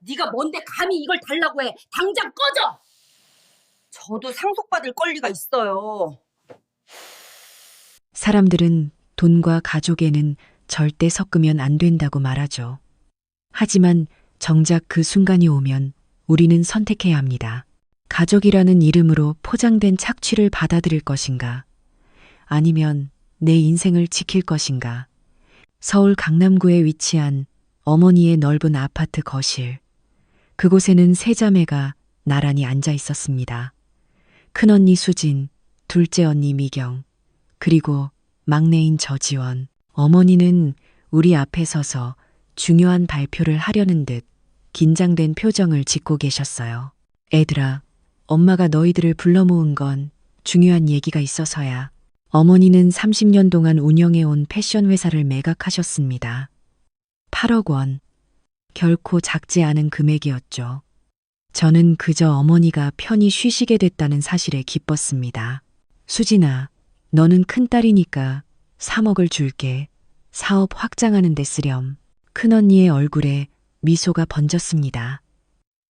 네가 뭔데 감히 이걸 달라고 해. 당장 꺼져. 저도 상속받을 권리가 있어요. 사람들은 돈과 가족에는 절대 섞으면 안 된다고 말하죠. 하지만 정작 그 순간이 오면 우리는 선택해야 합니다. 가족이라는 이름으로 포장된 착취를 받아들일 것인가? 아니면 내 인생을 지킬 것인가? 서울 강남구에 위치한 어머니의 넓은 아파트 거실. 그곳에는 세 자매가 나란히 앉아 있었습니다. 큰언니 수진, 둘째 언니 미경, 그리고 막내인 저지원. 어머니는 우리 앞에 서서 중요한 발표를 하려는 듯 긴장된 표정을 짓고 계셨어요. 애들아, 엄마가 너희들을 불러 모은 건 중요한 얘기가 있어서야. 어머니는 30년 동안 운영해온 패션 회사를 매각하셨습니다. 8억 원. 결코 작지 않은 금액이었죠. 저는 그저 어머니가 편히 쉬시게 됐다는 사실에 기뻤습니다. 수진아, 너는 큰딸이니까 3억을 줄게. 사업 확장하는 데 쓰렴. 큰언니의 얼굴에 미소가 번졌습니다.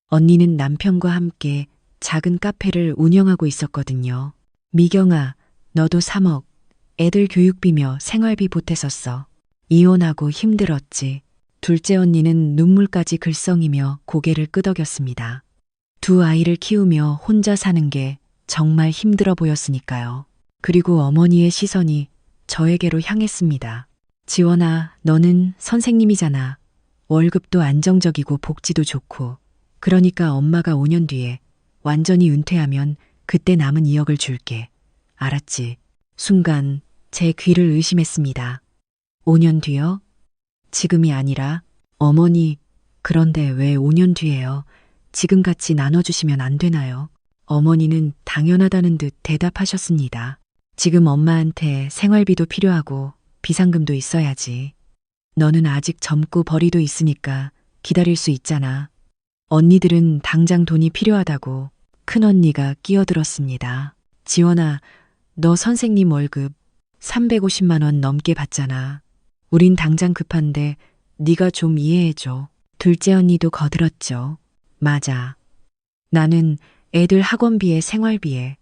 언니는 남편과 함께 작은 카페를 운영하고 있었거든요. 미경아, 너도 3억. 애들 교육비며 생활비 보태었어. 이혼하고 힘들었지. 둘째 언니는 눈물까지 글썽이며 고개를 끄덕였습니다. 두 아이를 키우며 혼자 사는 게 정말 힘들어 보였으니까요. 그리고 어머니의 시선이 저에게로 향했습니다. 지원아, 너는 선생님이잖아. 월급도 안정적이고 복지도 좋고. 그러니까 엄마가 5년 뒤에 완전히 은퇴하면 그때 남은 2억을 줄게. 알았지? 순간 제 귀를 의심했습니다. 5년 뒤요? 지금이 아니라 어머니, 그런데 왜 5년 뒤에요? 지금 같이 나눠주시면 안 되나요? 어머니는 당연하다는 듯 대답하셨습니다. 지금 엄마한테 생활비도 필요하고 비상금도 있어야지. 너는 아직 젊고 벌이도 있으니까 기다릴 수 있잖아. 언니들은 당장 돈이 필요하다고 큰언니가 끼어들었습니다. 지원아, 너 선생님 월급 350만 원 넘게 받잖아. 우린 당장 급한데 네가 좀 이해해줘. 둘째 언니도 거들었죠. 맞아. 나는 애들 학원비에 생활비에.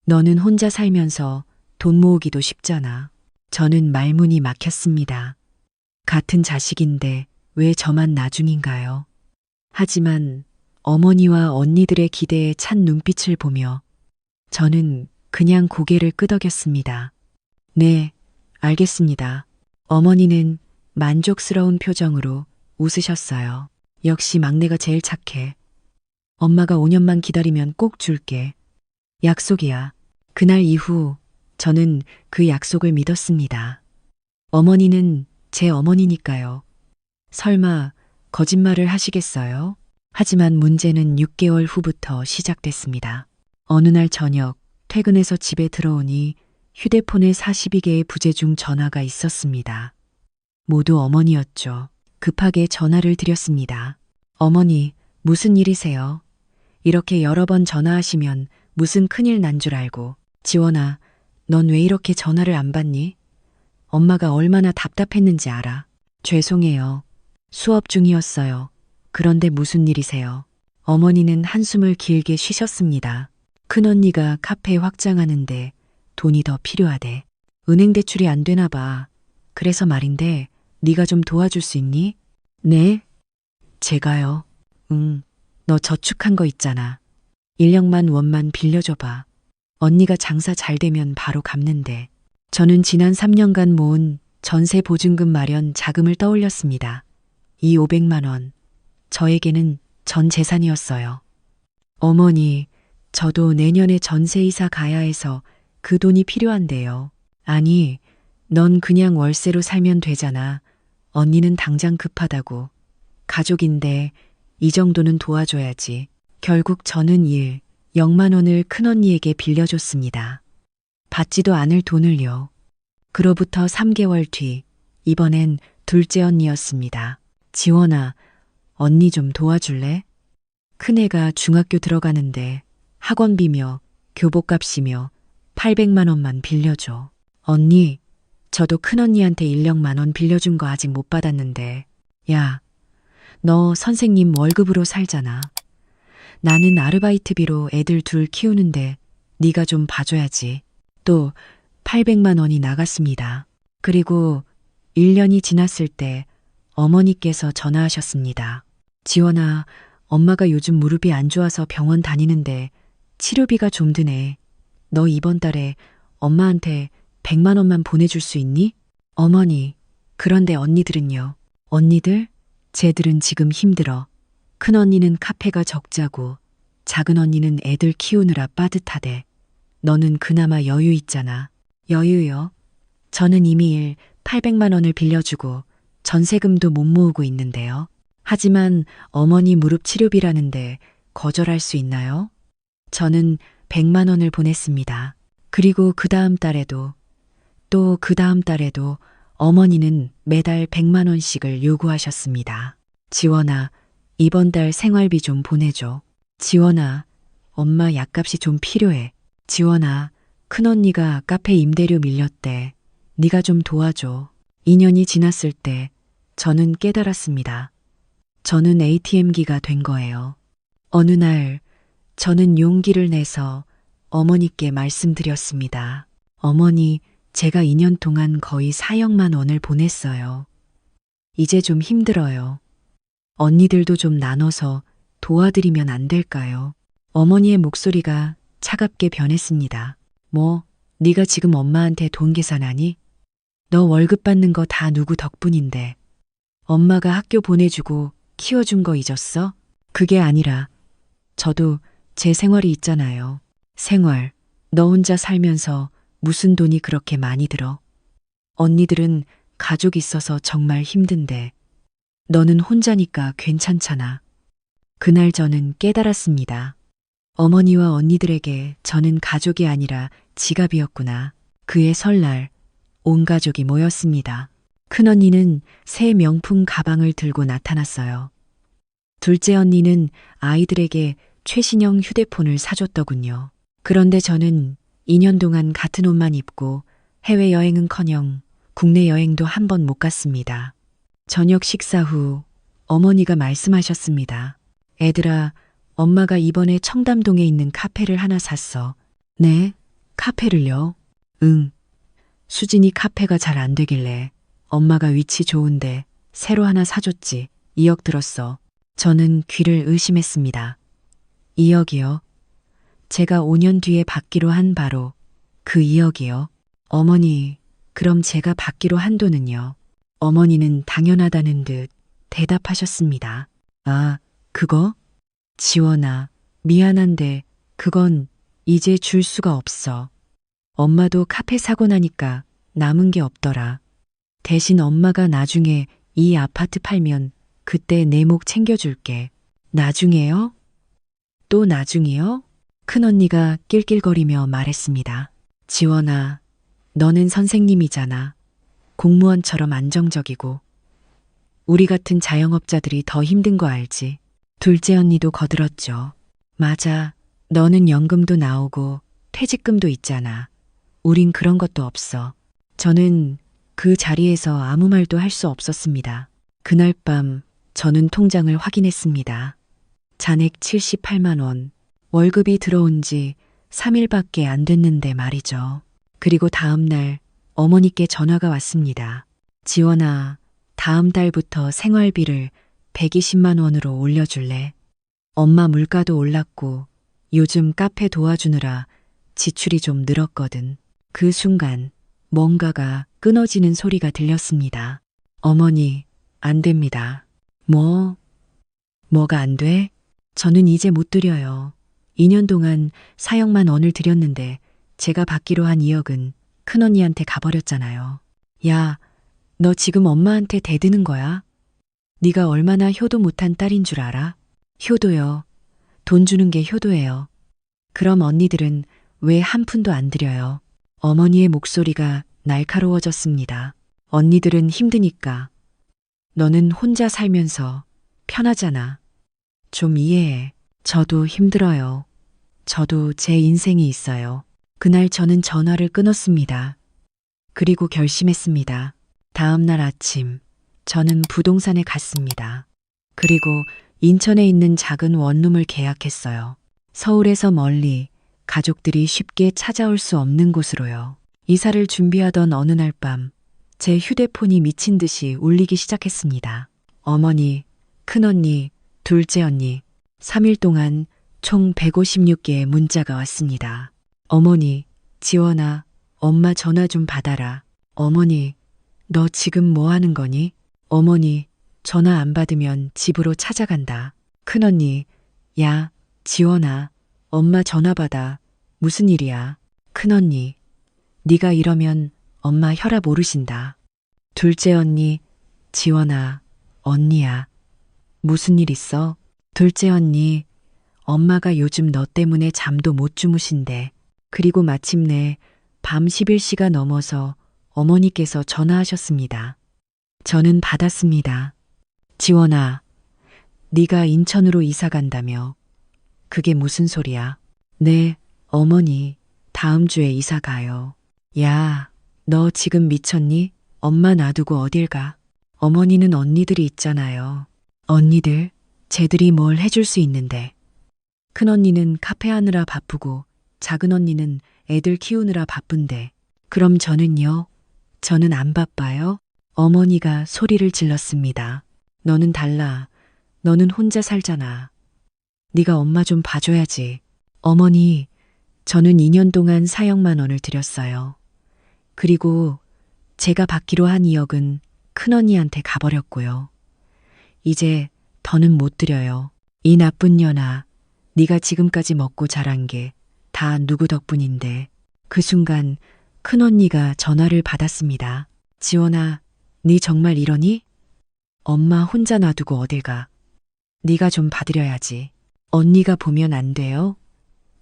너는 혼자 살면서 돈 모으기도 쉽잖아. 저는 말문이 막혔습니다. 같은 자식인데 왜 저만 나중인가요? 하지만 어머니와 언니들의 기대에 찬 눈빛을 보며 저는 그냥 고개를 끄덕였습니다. 네, 알겠습니다. 어머니는 만족스러운 표정으로 웃으셨어요. 역시 막내가 제일 착해. 엄마가 5년만 기다리면 꼭 줄게. 약속이야. 그날 이후 저는 그 약속을 믿었습니다. 어머니는 제 어머니니까요. 설마 거짓말을 하시겠어요? 하지만 문제는 6개월 후부터 시작됐습니다. 어느 날 저녁 퇴근해서 집에 들어오니 휴대폰에 42개의 부재중 전화가 있었습니다. 모두 어머니였죠. 급하게 전화를 드렸습니다. 어머니, 무슨 일이세요? 이렇게 여러 번 전화하시면 무슨 큰일 난 줄 알고. 지원아, 넌 왜 이렇게 전화를 안 받니? 엄마가 얼마나 답답했는지 알아. 죄송해요. 수업 중이었어요. 그런데 무슨 일이세요? 어머니는 한숨을 길게 쉬셨습니다. 큰언니가 카페 확장하는데 돈이 더 필요하대. 은행 대출이 안 되나 봐. 그래서 말인데 네가 좀 도와줄 수 있니? 네? 제가요? 응. 너 저축한 거 있잖아. 1억만 원만 빌려줘봐. 언니가 장사 잘 되면 바로 갚는데. 저는 지난 3년간 모은 전세 보증금 마련 자금을 떠올렸습니다. 이 500만 원. 저에게는 전 재산이었어요. 어머니, 저도 내년에 전세 이사 가야 해서 그 돈이 필요한데요. 아니, 넌 그냥 월세로 살면 되잖아. 언니는 당장 급하다고. 가족인데 이 정도는 도와줘야지. 결국 저는 1억만 원을 큰언니에게 빌려줬습니다. 받지도 않을 돈을요. 그로부터 3개월 뒤, 이번엔 둘째 언니였습니다. 지원아, 언니 좀 도와줄래? 큰애가 중학교 들어가는데 학원비며 교복값이며 800만 원만 빌려줘. 언니, 저도 큰언니한테 1억만 원 빌려준 거 아직 못 받았는데. 야, 너 선생님 월급으로 살잖아. 나는 아르바이트비로 애들 둘 키우는데 네가 좀 봐줘야지. 또 800만 원이 나갔습니다. 그리고 1년이 지났을 때 어머니께서 전화하셨습니다. 지원아, 엄마가 요즘 무릎이 안 좋아서 병원 다니는데 치료비가 좀 드네. 너 이번 달에 엄마한테 100만 원만 보내줄 수 있니? 어머니, 그런데 언니들은요? 언니들? 쟤들은 지금 힘들어. 큰 언니는 카페가 적자고 작은 언니는 애들 키우느라 빠듯하대. 너는 그나마 여유 있잖아. 여유요? 저는 이미 800만 원을 빌려주고 전세금도 못 모으고 있는데요. 하지만 어머니 무릎 치료비라는데 거절할 수 있나요? 저는 100만 원을 보냈습니다. 그리고 그 다음 달에도 또 그 다음 달에도 어머니는 매달 100만 원씩을 요구하셨습니다. 지원아, 이번 달 생활비 좀 보내줘. 지원아, 엄마 약값이 좀 필요해. 지원아, 큰언니가 카페 임대료 밀렸대. 네가 좀 도와줘. 2년이 지났을 때 저는 깨달았습니다. 저는 ATM기가 된 거예요. 어느 날 저는 용기를 내서 어머니께 말씀드렸습니다. 어머니, 제가 2년 동안 거의 4억만 원을 보냈어요. 이제 좀 힘들어요. 언니들도 좀 나눠서 도와드리면 안 될까요? 어머니의 목소리가 차갑게 변했습니다. 뭐, 네가 지금 엄마한테 돈 계산하니? 너 월급 받는 거 다 누구 덕분인데. 엄마가 학교 보내주고 키워준 거 잊었어? 그게 아니라 저도 제 생활이 있잖아요. 생활, 너 혼자 살면서 무슨 돈이 그렇게 많이 들어? 언니들은 가족 있어서 정말 힘든데 너는 혼자니까 괜찮잖아. 그날 저는 깨달았습니다. 어머니와 언니들에게 저는 가족이 아니라 지갑이었구나. 그해 설날 온 가족이 모였습니다. 큰언니는 새 명품 가방을 들고 나타났어요. 둘째 언니는 아이들에게 최신형 휴대폰을 사줬더군요. 그런데 저는 2년 동안 같은 옷만 입고 해외여행은커녕 국내 여행도 한 번 못 갔습니다. 저녁 식사 후 어머니가 말씀하셨습니다. 애들아, 엄마가 이번에 청담동에 있는 카페를 하나 샀어. 네? 카페를요? 응. 수진이 카페가 잘 안 되길래 엄마가 위치 좋은데 새로 하나 사줬지. 2억 들었어. 저는 귀를 의심했습니다. 2억이요? 제가 5년 뒤에 받기로 한 바로 그 2억이요? 어머니, 그럼 제가 받기로 한 돈은요? 어머니는 당연하다는 듯 대답하셨습니다. 아, 그거? 지원아, 미안한데 그건 이제 줄 수가 없어. 엄마도 카페 사고 나니까 남은 게 없더라. 대신 엄마가 나중에 이 아파트 팔면 그때 내 목 챙겨줄게. 나중에요? 또 나중이요? 큰언니가 낄낄거리며 말했습니다. 지원아, 너는 선생님이잖아. 공무원처럼 안정적이고. 우리 같은 자영업자들이 더 힘든 거 알지? 둘째 언니도 거들었죠. 맞아. 너는 연금도 나오고 퇴직금도 있잖아. 우린 그런 것도 없어. 저는 그 자리에서 아무 말도 할 수 없었습니다. 그날 밤 저는 통장을 확인했습니다. 잔액 78만 원. 월급이 들어온 지 3일밖에 안 됐는데 말이죠. 그리고 다음 날 어머니께 전화가 왔습니다. 지원아, 다음 달부터 생활비를 120만 원으로 올려줄래? 엄마 물가도 올랐고 요즘 카페 도와주느라 지출이 좀 늘었거든. 그 순간 뭔가가 끊어지는 소리가 들렸습니다. 어머니, 안 됩니다. 뭐가 안 돼? 저는 이제 못 드려요. 2년 동안 4억만 원을 드렸는데 제가 받기로 한 2억은 큰언니한테 가버렸잖아요. 야, 너 지금 엄마한테 대드는 거야? 네가 얼마나 효도 못한 딸인 줄 알아? 효도요. 돈 주는 게 효도예요. 그럼 언니들은 왜 한 푼도 안 드려요? 어머니의 목소리가 날카로워졌습니다. 언니들은 힘드니까. 너는 혼자 살면서 편하잖아. 좀 이해해. 저도 힘들어요. 저도 제 인생이 있어요. 그날 저는 전화를 끊었습니다. 그리고 결심했습니다. 다음 날 아침, 저는 부동산에 갔습니다. 그리고 인천에 있는 작은 원룸을 계약했어요. 서울에서 멀리 가족들이 쉽게 찾아올 수 없는 곳으로요. 이사를 준비하던 어느 날 밤, 제 휴대폰이 미친 듯이 울리기 시작했습니다. 어머니, 큰언니, 둘째 언니, 3일 동안 총 156개의 문자가 왔습니다. 어머니, 지원아, 엄마 전화 좀 받아라. 어머니, 너 지금 뭐 하는 거니? 어머니, 전화 안 받으면 집으로 찾아간다. 큰언니, 야, 지원아, 엄마 전화 받아. 무슨 일이야? 큰언니, 네가 이러면 엄마 혈압 오르신다. 둘째 언니, 지원아, 언니야. 무슨 일 있어? 둘째 언니, 엄마가 요즘 너 때문에 잠도 못 주무신대. 그리고 마침내 밤 11시가 넘어서 어머니께서 전화하셨습니다. 저는 받았습니다. 지원아, 네가 인천으로 이사 간다며. 그게 무슨 소리야? 네, 어머니, 다음 주에 이사 가요. 야, 너 지금 미쳤니? 엄마 놔두고 어딜 가? 어머니는 언니들이 있잖아요. 언니들? 쟤들이 뭘 해줄 수 있는데. 큰언니는 카페 하느라 바쁘고 작은 언니는 애들 키우느라 바쁜데. 그럼 저는요? 저는 안 바빠요? 어머니가 소리를 질렀습니다. 너는 달라. 너는 혼자 살잖아. 네가 엄마 좀 봐줘야지. 어머니, 저는 2년 동안 4억만 원을 드렸어요. 그리고 제가 받기로 한 2억은 큰언니한테 가버렸고요. 이제 더는 못 드려요. 이 나쁜 년아, 네가 지금까지 먹고 자란 게 다 누구 덕분인데. 그 순간 큰언니가 전화를 받았습니다. 지원아, 네 정말 이러니? 엄마 혼자 놔두고 어딜 가? 네가 좀 받으려야지. 언니가 보면 안 돼요?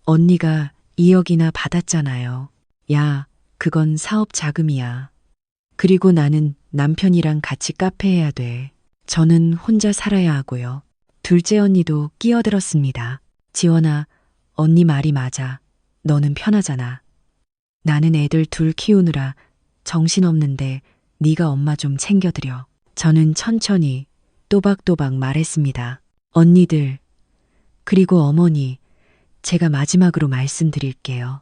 언니가 2억이나 받았잖아요. 야, 그건 사업 자금이야. 그리고 나는 남편이랑 같이 카페 해야 돼. 저는 혼자 살아야 하고요. 둘째 언니도 끼어들었습니다. 지원아, 언니 말이 맞아. 너는 편하잖아. 나는 애들 둘 키우느라 정신없는데 네가 엄마 좀 챙겨드려. 저는 천천히 또박또박 말했습니다. 언니들, 그리고 어머니, 제가 마지막으로 말씀드릴게요.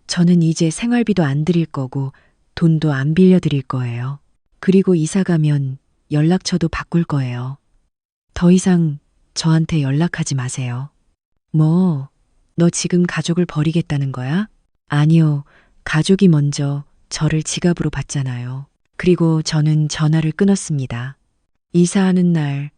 저는 이제 생활비도 안 드릴 거고 돈도 안 빌려드릴 거예요. 그리고 이사 가면 연락처도 바꿀 거예요. 더 이상 저한테 연락하지 마세요. 뭐, 너 지금 가족을 버리겠다는 거야? 아니요, 가족이 먼저 저를 지갑으로 봤잖아요. 그리고 저는 전화를 끊었습니다. 이사하는 날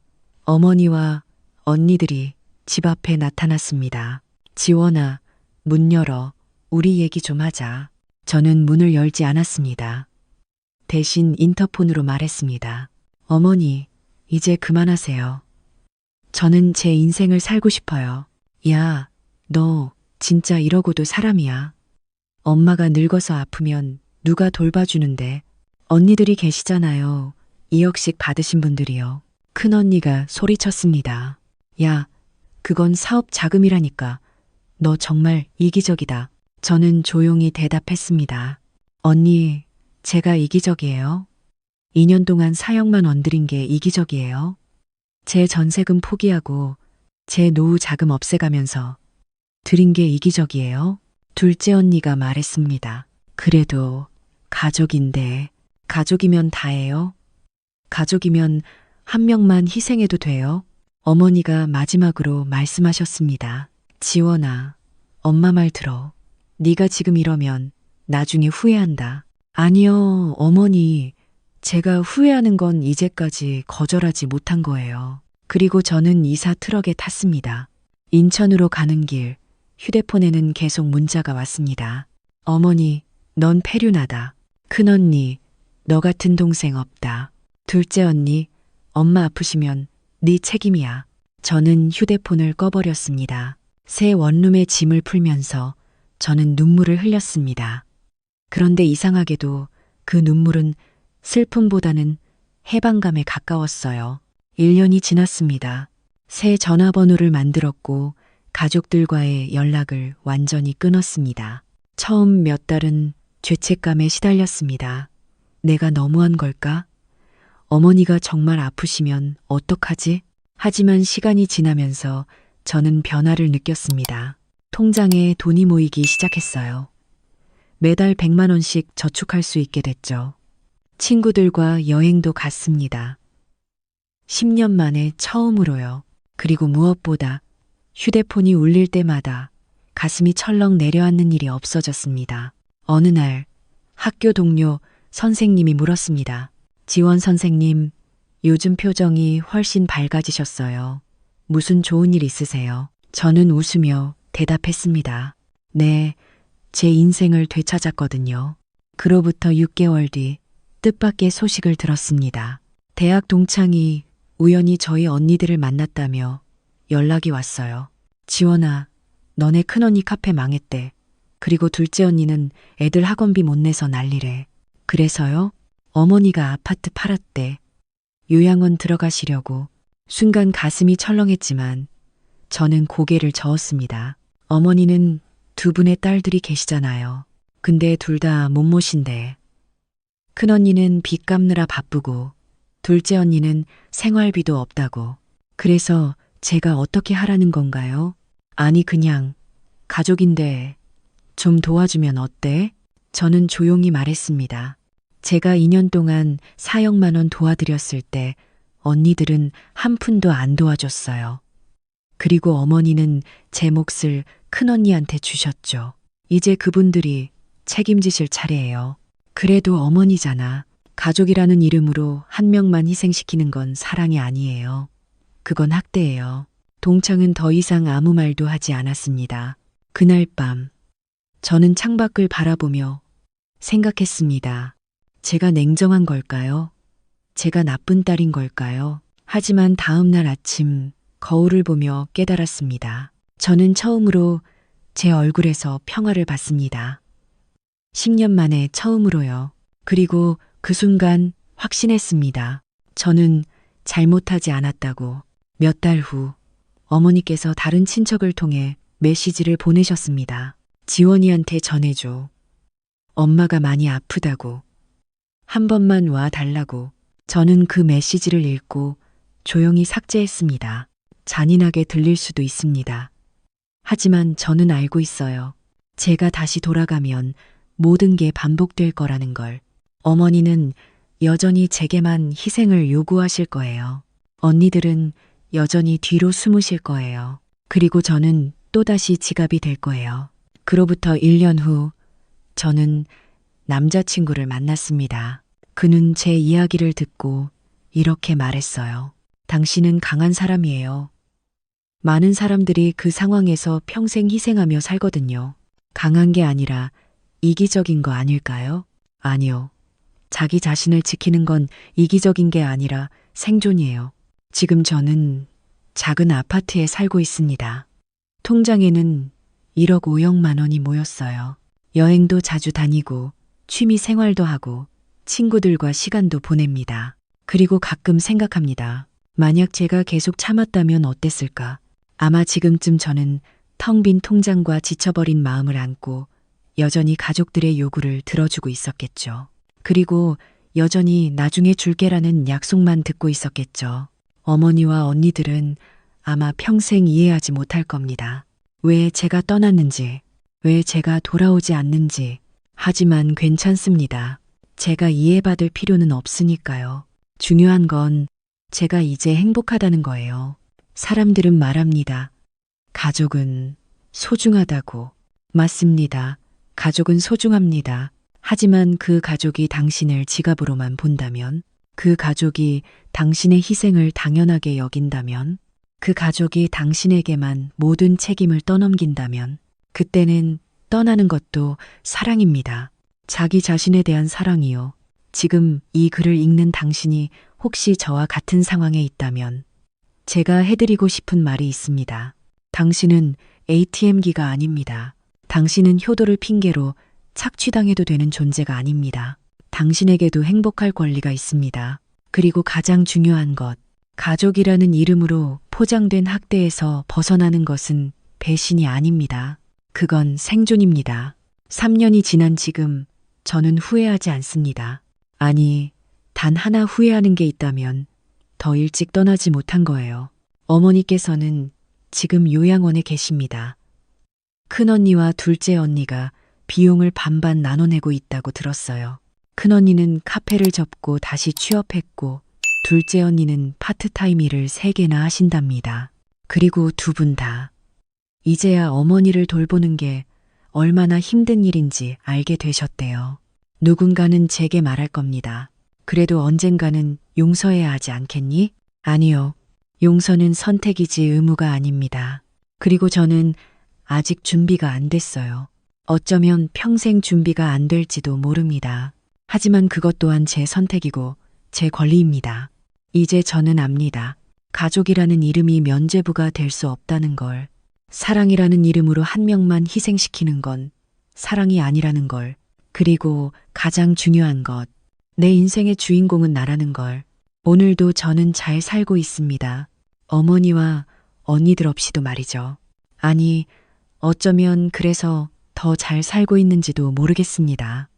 어머니와 언니들이 집 앞에 나타났습니다. 지원아, 문 열어. 우리 얘기 좀 하자. 저는 문을 열지 않았습니다. 대신 인터폰으로 말했습니다. 어머니, 이제 그만하세요. 저는 제 인생을 살고 싶어요. 야, 너 진짜 이러고도 사람이야. 엄마가 늙어서 아프면 누가 돌봐주는데. 언니들이 계시잖아요. 2억씩 받으신 분들이요. 큰언니가 소리쳤습니다. 야, 그건 사업 자금이라니까. 너 정말 이기적이다. 저는 조용히 대답했습니다. 언니, 제가 이기적이에요? 2년 동안 4억만 원 드린 게 이기적이에요? 제 전세금 포기하고 제 노후 자금 없애가면서 드린 게 이기적이에요? 둘째 언니가 말했습니다. 그래도 가족인데. 가족이면 다예요? 가족이면 한 명만 희생해도 돼요? 어머니가 마지막으로 말씀하셨습니다. 지원아, 엄마 말 들어. 네가 지금 이러면 나중에 후회한다. 아니요, 어머니. 제가 후회하는 건 이제까지 거절하지 못한 거예요. 그리고 저는 이사 트럭에 탔습니다. 인천으로 가는 길, 휴대폰에는 계속 문자가 왔습니다. 어머니, 넌 폐륜하다. 큰언니, 너 같은 동생 없다. 둘째 언니, 엄마 아프시면 네 책임이야. 저는 휴대폰을 꺼버렸습니다. 새 원룸의 짐을 풀면서 저는 눈물을 흘렸습니다. 그런데 이상하게도 그 눈물은 슬픔보다는 해방감에 가까웠어요. 1년이 지났습니다. 새 전화번호를 만들었고 가족들과의 연락을 완전히 끊었습니다. 처음 몇 달은 죄책감에 시달렸습니다. 내가 너무한 걸까? 어머니가 정말 아프시면 어떡하지? 하지만 시간이 지나면서 저는 변화를 느꼈습니다. 통장에 돈이 모이기 시작했어요. 매달 100만 원씩 저축할 수 있게 됐죠. 친구들과 여행도 갔습니다. 10년 만에 처음으로요. 그리고 무엇보다 휴대폰이 울릴 때마다 가슴이 철렁 내려앉는 일이 없어졌습니다. 어느 날 학교 동료 선생님이 물었습니다. 지원 선생님, 요즘 표정이 훨씬 밝아지셨어요. 무슨 좋은 일 있으세요? 저는 웃으며 대답했습니다. 네, 제 인생을 되찾았거든요. 그로부터 6개월 뒤 뜻밖의 소식을 들었습니다. 대학 동창이 우연히 저희 언니들을 만났다며 연락이 왔어요. 지원아, 너네 큰언니 카페 망했대. 그리고 둘째 언니는 애들 학원비 못 내서 난리래. 그래서요? 어머니가 아파트 팔았대. 요양원 들어가시려고. 순간 가슴이 철렁했지만 저는 고개를 저었습니다. 어머니는 두 분의 딸들이 계시잖아요. 근데 둘 다 못 모신대. 큰언니는 빚 갚느라 바쁘고 둘째 언니는 생활비도 없다고. 그래서 제가 어떻게 하라는 건가요? 아니 그냥 가족인데 좀 도와주면 어때? 저는 조용히 말했습니다. 제가 2년 동안 4억만 원 도와드렸을 때 언니들은 한 푼도 안 도와줬어요. 그리고 어머니는 제 몫을 큰언니한테 주셨죠. 이제 그분들이 책임지실 차례예요. 그래도 어머니잖아. 가족이라는 이름으로 한 명만 희생시키는 건 사랑이 아니에요. 그건 학대예요. 동창은 더 이상 아무 말도 하지 않았습니다. 그날 밤 저는 창밖을 바라보며 생각했습니다. 제가 냉정한 걸까요? 제가 나쁜 딸인 걸까요? 하지만 다음 날 아침 거울을 보며 깨달았습니다. 저는 처음으로 제 얼굴에서 평화를 봤습니다. 10년 만에 처음으로요. 그리고 그 순간 확신했습니다. 저는 잘못하지 않았다고. 몇 달 후 어머니께서 다른 친척을 통해 메시지를 보내셨습니다. 지원이한테 전해줘. 엄마가 많이 아프다고. 한 번만 와 달라고. 저는 그 메시지를 읽고 조용히 삭제했습니다. 잔인하게 들릴 수도 있습니다. 하지만 저는 알고 있어요. 제가 다시 돌아가면 모든 게 반복될 거라는 걸. 어머니는 여전히 제게만 희생을 요구하실 거예요. 언니들은 여전히 뒤로 숨으실 거예요. 그리고 저는 또다시 지갑이 될 거예요. 그로부터 1년 후 저는 남자친구를 만났습니다. 그는 제 이야기를 듣고 이렇게 말했어요. 당신은 강한 사람이에요. 많은 사람들이 그 상황에서 평생 희생하며 살거든요. 강한 게 아니라 이기적인 거 아닐까요? 아니요. 자기 자신을 지키는 건 이기적인 게 아니라 생존이에요. 지금 저는 작은 아파트에 살고 있습니다. 통장에는 1억 5억만 원이 모였어요. 여행도 자주 다니고 취미 생활도 하고 친구들과 시간도 보냅니다. 그리고 가끔 생각합니다. 만약 제가 계속 참았다면 어땠을까? 아마 지금쯤 저는 텅 빈 통장과 지쳐버린 마음을 안고 여전히 가족들의 요구를 들어주고 있었겠죠. 그리고 여전히 나중에 줄게라는 약속만 듣고 있었겠죠. 어머니와 언니들은 아마 평생 이해하지 못할 겁니다. 왜 제가 떠났는지, 왜 제가 돌아오지 않는지. 하지만 괜찮습니다. 제가 이해받을 필요는 없으니까요. 중요한 건 제가 이제 행복하다는 거예요. 사람들은 말합니다. 가족은 소중하다고. 맞습니다. 가족은 소중합니다. 하지만 그 가족이 당신을 지갑으로만 본다면, 그 가족이 당신의 희생을 당연하게 여긴다면, 그 가족이 당신에게만 모든 책임을 떠넘긴다면, 그때는 떠나는 것도 사랑입니다. 자기 자신에 대한 사랑이요. 지금 이 글을 읽는 당신이 혹시 저와 같은 상황에 있다면 제가 해드리고 싶은 말이 있습니다. 당신은 ATM기가 아닙니다. 당신은 효도를 핑계로 착취당해도 되는 존재가 아닙니다. 당신에게도 행복할 권리가 있습니다. 그리고 가장 중요한 것, 가족이라는 이름으로 포장된 학대에서 벗어나는 것은 배신이 아닙니다. 그건 생존입니다. 3년이 지난 지금 저는 후회하지 않습니다. 아니, 단 하나 후회하는 게 있다면 더 일찍 떠나지 못한 거예요. 어머니께서는 지금 요양원에 계십니다. 큰언니와 둘째 언니가 비용을 반반 나눠내고 있다고 들었어요. 큰언니는 카페를 접고 다시 취업했고 둘째 언니는 파트타임 일을 3개나 하신답니다. 그리고 두 분 다 이제야 어머니를 돌보는 게 얼마나 힘든 일인지 알게 되셨대요. 누군가는 제게 말할 겁니다. 그래도 언젠가는 용서해야 하지 않겠니? 아니요. 용서는 선택이지 의무가 아닙니다. 그리고 저는 아직 준비가 안 됐어요. 어쩌면 평생 준비가 안 될지도 모릅니다. 하지만 그것 또한 제 선택이고 제 권리입니다. 이제 저는 압니다. 가족이라는 이름이 면죄부가 될 수 없다는 걸, 사랑이라는 이름으로 한 명만 희생시키는 건 사랑이 아니라는 걸, 그리고 가장 중요한 것, 내 인생의 주인공은 나라는 걸. 오늘도 저는 잘 살고 있습니다. 어머니와 언니들 없이도 말이죠. 아니, 어쩌면 그래서 더 잘 살고 있는지도 모르겠습니다.